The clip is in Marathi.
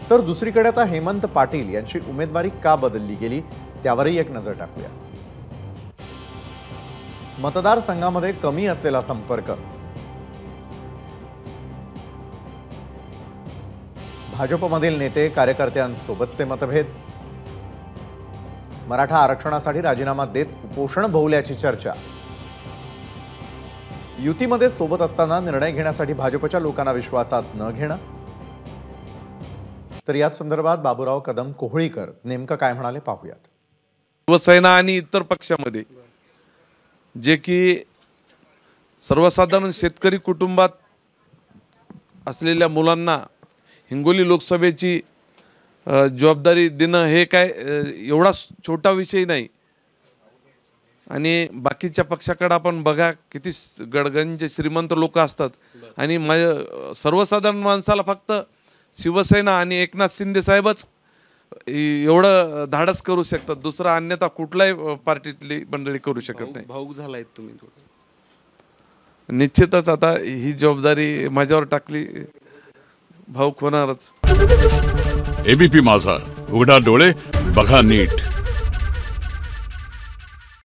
तर दुसरीकडे आता हेमंत पाटील यांची उमेदवारी का बदलली गेली त्यावरही एक नजर टाकूया। मतदारसंघामध्ये कमी असलेला संपर्क, भाजपमधील नेते कार्यकर्त्यांसोबतचे मतभेद, मराठा आरक्षणासाठी राजीनामा देत उपोषण भोवल्याची चर्चा, युतीमध्ये सोबत असताना निर्णय घेण्यासाठी भाजपच्या लोकांना विश्वासात न घेणं। तर याच संदर्भात बाबूराव कदम कोहळीकर नेमकं काय म्हणाले पाहूयात। शिवसेना आणि इतर पक्षामध्ये जे की सर्वसाधारण शेतकरी कुटुंबात असलेल्या मुलांना हिंगोली लोकसभेची जबाबदारी देणं हे काय एवढा छोटा विषय नाही। आणि बाकीच्या पक्षाकडे आपण बघा किती गडगंज श्रीमंत लोक असतात आणि सर्वसाधारण माणसाला फक्त शिवसेना आणि एकनाथ शिंदे साहेबच एवढं धाडस करू शकतात, दुसरा अन्यथा कुठलाही पार्टीतली मंडळी करू शकत नाही। भाऊक झालाय तुम्ही? निश्चितच आता ही जबाबदारी माझ्यावर टाकली, भाऊक होणारच। एबीपी माझा, उघडा डोळे बघा नीट।